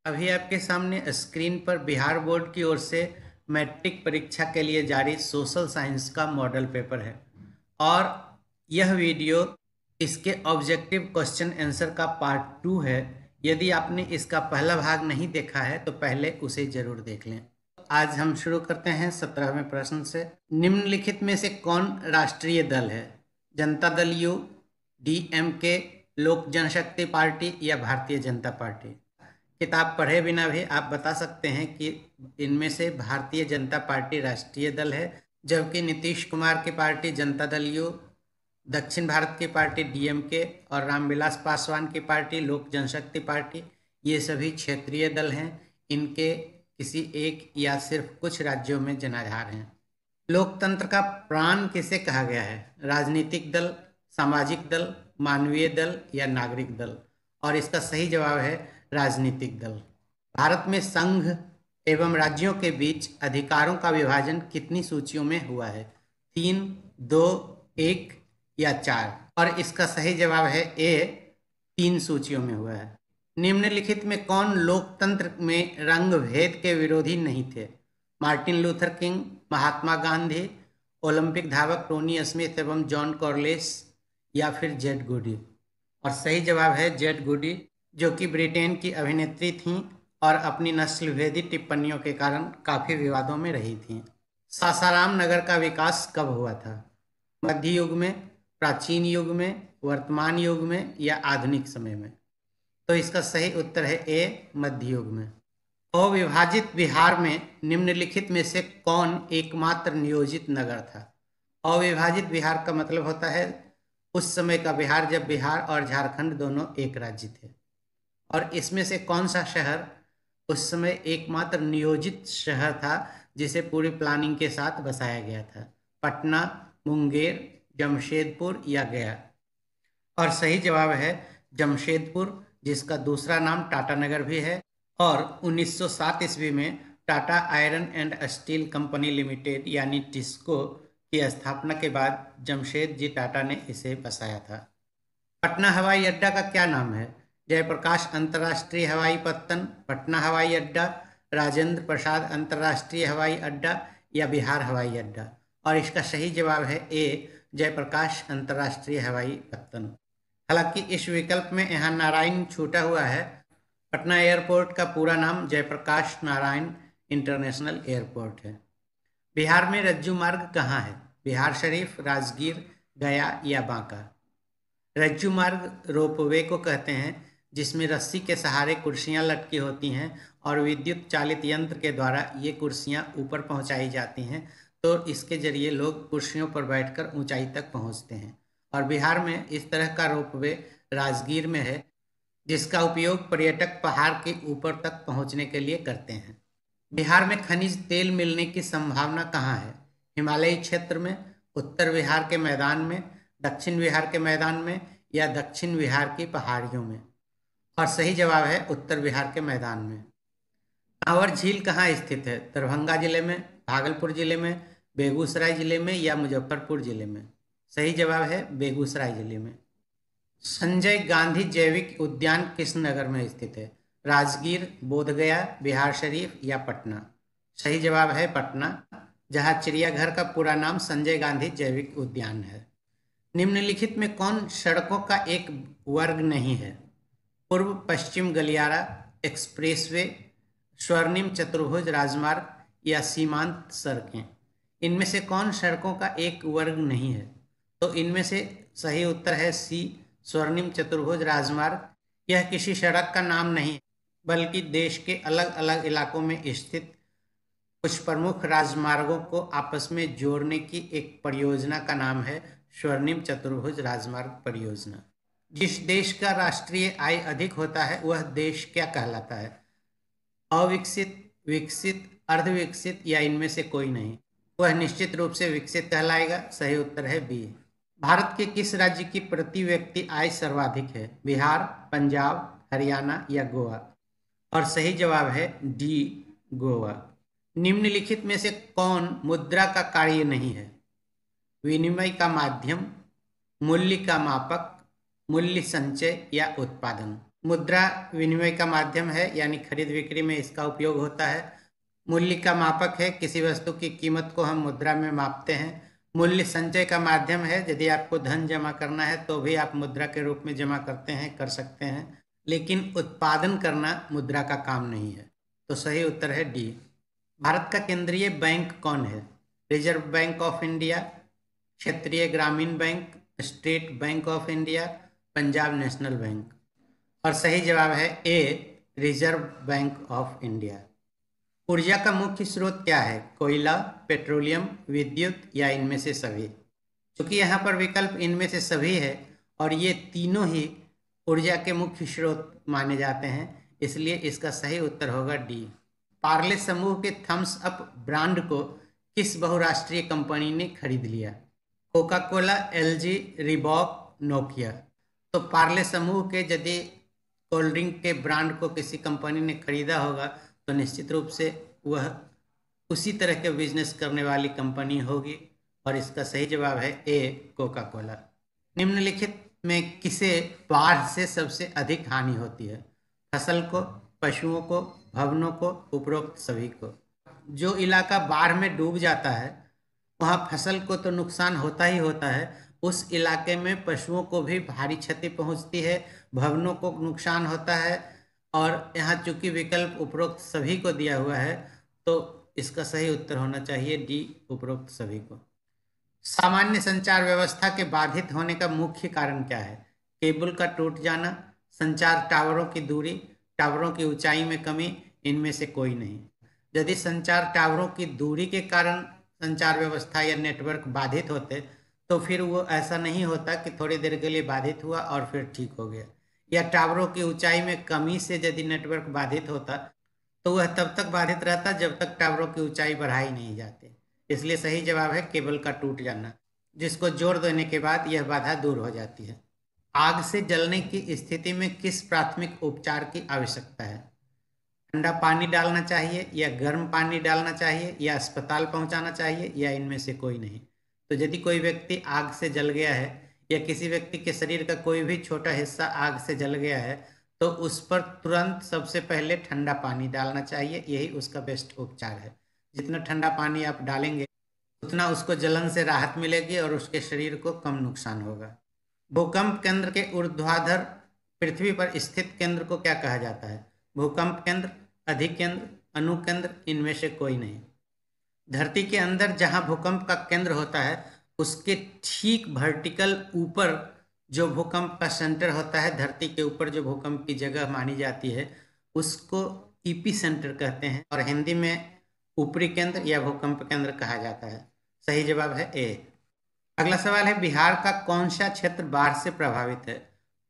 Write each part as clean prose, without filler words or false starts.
अभी आपके सामने स्क्रीन पर बिहार बोर्ड की ओर से मैट्रिक परीक्षा के लिए जारी सोशल साइंस का मॉडल पेपर है और यह वीडियो इसके ऑब्जेक्टिव क्वेश्चन आंसर का पार्ट 2 है। यदि आपने इसका पहला भाग नहीं देखा है तो पहले उसे जरूर देख लें। आज हम शुरू करते हैं 17वें प्रश्न से। निम्नलिखित में से कौन राष्ट्रीय दल है? जनता दल यू, डीएमके, लोक जनशक्ति पार्टी या भारतीय जनता पार्टी? किताब पढ़े बिना भी आप बता सकते हैं कि इनमें से भारतीय जनता पार्टी राष्ट्रीय दल है, जबकि नीतीश कुमार की पार्टी जनता दल यू, दक्षिण भारत की पार्टी डीएमके और रामविलास पासवान की पार्टी लोक जनशक्ति पार्टी ये सभी क्षेत्रीय दल हैं। इनके किसी एक या सिर्फ कुछ राज्यों में जनाधार हैं। लोकतंत्र का प्राण किसे कहा गया है? राजनीतिक दल, सामाजिक दल, मानवीय दल या नागरिक दल? और इसका सही जवाब है राजनीतिक दल। भारत में संघ एवं राज्यों के बीच अधिकारों का विभाजन कितनी सूचियों में हुआ है? 3, 2, 1 या 4? और इसका सही जवाब है ए, 3 सूचियों में हुआ है। निम्नलिखित में कौन लोकतंत्र में रंग भेद के विरोधी नहीं थे? Martin Luther king, Mahatma Gandhi, Olympic धावक टोनी स्मिथ एवं जॉन कॉर्लिस या फिर जेड गुडी? और सही जवाब है जेड गुडी, जो कि ब्रिटेन की अभिनेत्री थीं और अपनी नस्लभेदी टिप्पणियों के कारण काफी विवादों में रही थीं। सासाराम नगर का विकास कब हुआ था? मध्य युग में, प्राचीन युग में, वर्तमान युग में या आधुनिक समय में? तो इसका सही उत्तर है ए, मध्य युग में। अविभाजित बिहार में निम्नलिखित में से कौन एकमात्र नियोजित नगर था? अविभाजित बिहार का मतलब होता है उस समय का बिहार जब बिहार और झारखंड दोनों एक राज्य थे। और इसमें से कौन सा शहर उस समय एकमात्र नियोजित शहर था जिसे पूरी प्लानिंग के साथ बसाया गया था? पटना, मुंगेर, जमशेदपुर या गया? और सही जवाब है जमशेदपुर, जिसका दूसरा नाम टाटानगर भी है। और 1907 ईस्वी में Tata iron and steel company limited यानी टिस्को की स्थापना के बाद जमशेद जी टाटा ने इसे बसाया था। पटना हवाई अड्डा का क्या नाम है? जयप्रकाश अंतर्राष्ट्रीय हवाई पत्तन, पटना हवाई अड्डा, राजेंद्र प्रसाद अंतर्राष्ट्रीय हवाई अड्डा या बिहार हवाई अड्डा? और इसका सही जवाब है ए, जयप्रकाश अंतर्राष्ट्रीय हवाई पत्तन। हालांकि इस विकल्प में यहाँ नारायण छूटा हुआ है। पटना एयरपोर्ट का पूरा नाम जयप्रकाश नारायण इंटरनेशनल एयरपोर्ट है। बिहार में रज्जू मार्ग कहाँ है? बिहार शरीफ, राजगीर, गया या बांका? रज्जू मार्ग रोपवे को कहते हैं, जिसमें रस्सी के सहारे कुर्सियां लटकी होती हैं और विद्युत चालित यंत्र के द्वारा ये कुर्सियां ऊपर पहुंचाई जाती हैं, तो इसके जरिए लोग कुर्सियों पर बैठकर ऊंचाई तक पहुंचते हैं। और बिहार में इस तरह का रोपवे राजगीर में है, जिसका उपयोग पर्यटक पहाड़ के ऊपर तक पहुंचने के लिए करते हैं। बिहार में खनिज तेल मिलने की संभावना कहाँ है? हिमालयी क्षेत्र में, उत्तर बिहार के मैदान में, दक्षिण बिहार के मैदान में या दक्षिण बिहार की पहाड़ियों में? और सही जवाब है उत्तर बिहार के मैदान में। कांवर झील कहाँ स्थित है? दरभंगा जिले में, भागलपुर जिले में, बेगूसराय जिले में या मुजफ्फरपुर जिले में? सही जवाब है बेगूसराय जिले में। संजय गांधी जैविक उद्यान किस नगर में स्थित है? राजगीर, बोधगया, बिहार शरीफ या पटना? सही जवाब है पटना, जहां चिड़ियाघर का पूरा नाम संजय गांधी जैविक उद्यान है। निम्नलिखित में कौन सड़कों का एक वर्ग नहीं है? पूर्व पश्चिम गलियारा, एक्सप्रेसवे, स्वर्णिम चतुर्भुज राजमार्ग या सीमांत सड़कें? इनमें से कौन सड़कों का एक वर्ग नहीं है? तो इनमें से सही उत्तर है सी, स्वर्णिम चतुर्भुज राजमार्ग। यह किसी सड़क का नाम नहीं, बल्कि देश के अलग अलग इलाकों में स्थित कुछ प्रमुख राजमार्गों को आपस में जोड़ने की एक परियोजना का नाम है स्वर्णिम चतुर्भुज राजमार्ग परियोजना। जिस देश का राष्ट्रीय आय अधिक होता है वह देश क्या कहलाता है? अविकसित, विकसित, अर्धविकसित या इनमें से कोई नहीं? वह निश्चित रूप से विकसित कहलाएगा। सही उत्तर है बी। भारत के किस राज्य की प्रति व्यक्ति आय सर्वाधिक है? बिहार, पंजाब, हरियाणा या गोवा? और सही जवाब है डी, गोवा। निम्नलिखित में से कौन मुद्रा का कार्य नहीं है? विनिमय का माध्यम, मूल्य का मापक, मूल्य संचय या उत्पादन? मुद्रा विनिमय का माध्यम है, यानी खरीद बिक्री में इसका उपयोग होता है। मूल्य का मापक है, किसी वस्तु की कीमत को हम मुद्रा में मापते हैं। मूल्य संचय का माध्यम है, यदि आपको धन जमा करना है तो भी आप मुद्रा के रूप में जमा करते हैं, कर सकते हैं, लेकिन उत्पादन करना मुद्रा का काम नहीं है। तो सही उत्तर है डी। भारत का केंद्रीय बैंक कौन है? रिजर्व बैंक ऑफ इंडिया, क्षेत्रीय ग्रामीण bank, state bank of India, Punjab national bank. और सही जवाब है ए, रिजर्व बैंक ऑफ इंडिया। ऊर्जा का मुख्य स्रोत क्या है? कोयला, पेट्रोलियम, विद्युत या इनमें से सभी? क्योंकि यहाँ पर विकल्प इनमें से सभी है और ये तीनों ही ऊर्जा के मुख्य स्रोत माने जाते हैं, इसलिए इसका सही उत्तर होगा डी। पार्ले समूह के थम्स अप ब्रांड को किस बहुराष्ट्रीय कंपनी ने खरीद लिया? Coca Cola, LG, Reebok, Nokia. तो पार्ले समूह के यदि कोल्ड ड्रिंक के ब्रांड को किसी कंपनी ने खरीदा होगा तो निश्चित रूप से वह उसी तरह के बिजनेस करने वाली कंपनी होगी, और इसका सही जवाब है ए, कोका कोला। निम्नलिखित में किसे बाढ़ से सबसे अधिक हानि होती है? फसल को, पशुओं को, भवनों को, उपरोक्त सभी को। जो इलाका बाढ़ में डूब जाता है वहाँ फसल को तो नुकसान होता ही होता है, उस इलाके में पशुओं को भी भारी क्षति पहुँचती है, भवनों को नुकसान होता है, और यहाँ चूंकि विकल्प उपरोक्त सभी को दिया हुआ है तो इसका सही उत्तर होना चाहिए डी, उपरोक्त सभी को। सामान्य संचार व्यवस्था के बाधित होने का मुख्य कारण क्या है? केबल का टूट जाना, संचार टावरों की दूरी, टावरों की ऊंचाई में कमी, इनमें से कोई नहीं। यदि संचार टावरों की दूरी के कारण संचार व्यवस्था या नेटवर्क बाधित होते तो फिर वो ऐसा नहीं होता कि थोड़ी देर के लिए बाधित हुआ और फिर ठीक हो गया, या टावरों की ऊंचाई में कमी से यदि नेटवर्क बाधित होता तो वह तब तक बाधित रहता जब तक टावरों की ऊंचाई बढ़ाई नहीं जाती। इसलिए सही जवाब है केबल का टूट जाना, जिसको जोड़ देने के बाद यह बाधा दूर हो जाती है। आग से जलने की स्थिति में किस प्राथमिक उपचार की आवश्यकता है? ठंडा पानी डालना चाहिए, या गर्म पानी डालना चाहिए, या अस्पताल पहुंचाना चाहिए, या इनमें से कोई नहीं? तो यदि कोई व्यक्ति आग से जल गया है या किसी व्यक्ति के शरीर का कोई भी छोटा हिस्सा आग से जल गया है तो उस पर तुरंत सबसे पहले ठंडा पानी डालना चाहिए, यही उसका बेस्ट उपचार है। जितना ठंडा पानी आप डालेंगे उतना उसको जलन से राहत मिलेगी और उसके शरीर को कम नुकसान होगा। भूकंप केंद्र के ऊर्ध्वाधर पृथ्वी पर स्थित केंद्र को क्या कहा जाता है? भूकंप केंद्र, अधिकेंद्र, अनुकेंद्र, इनमें से कोई नहीं। धरती के अंदर जहां भूकंप का केंद्र होता है उसके ठीक वर्टिकल ऊपर जो भूकंप का सेंटर होता है, धरती के ऊपर जो भूकंप की जगह मानी जाती है उसको ईपी सेंटर कहते हैं, और हिंदी में ऊपरी केंद्र या भूकंप केंद्र कहा जाता है। सही जवाब है ए। अगला सवाल है, बिहार का कौन सा क्षेत्र बाढ़ से प्रभावित है?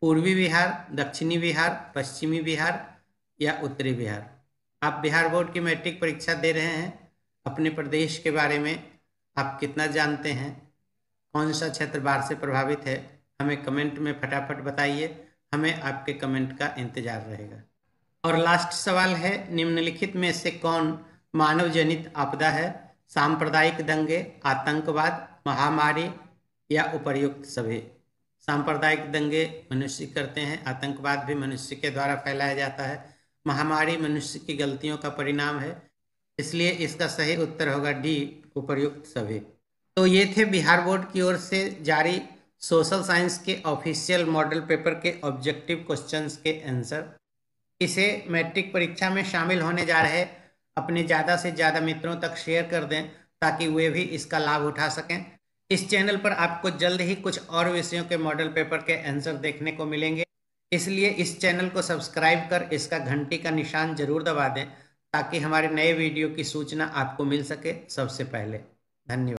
पूर्वी बिहार, दक्षिणी बिहार, पश्चिमी बिहार या उत्तरी बिहार? आप बिहार बोर्ड की मैट्रिक परीक्षा दे रहे हैं, अपने प्रदेश के बारे में आप कितना जानते हैं? कौन सा क्षेत्र बाढ़ से प्रभावित है? हमें कमेंट में फटाफट बताइए, हमें आपके कमेंट का इंतजार रहेगा। और लास्ट सवाल है, निम्नलिखित में से कौन मानव जनित आपदा है? सांप्रदायिक दंगे, आतंकवाद, महामारी या उपर्युक्त सभी? सांप्रदायिक दंगे मनुष्य करते हैं, आतंकवाद भी मनुष्य के द्वारा फैलाया जाता है, महामारी मनुष्य की गलतियों का परिणाम है, इसलिए इसका सही उत्तर होगा डी, उपर्युक्त सभी। तो ये थे बिहार बोर्ड की ओर से जारी सोशल साइंस के ऑफिशियल मॉडल पेपर के ऑब्जेक्टिव क्वेश्चंस के आंसर। इसे मैट्रिक परीक्षा में शामिल होने जा रहे अपने ज़्यादा से ज़्यादा मित्रों तक शेयर कर दें ताकि वे भी इसका लाभ उठा सकें। इस चैनल पर आपको जल्द ही कुछ और विषयों के मॉडल पेपर के आंसर देखने को मिलेंगे, इसलिए इस चैनल को सब्सक्राइब कर इसका घंटी का निशान जरूर दबा दें ताकि हमारे नए वीडियो की सूचना आपको मिल सके सबसे पहले। धन्यवाद।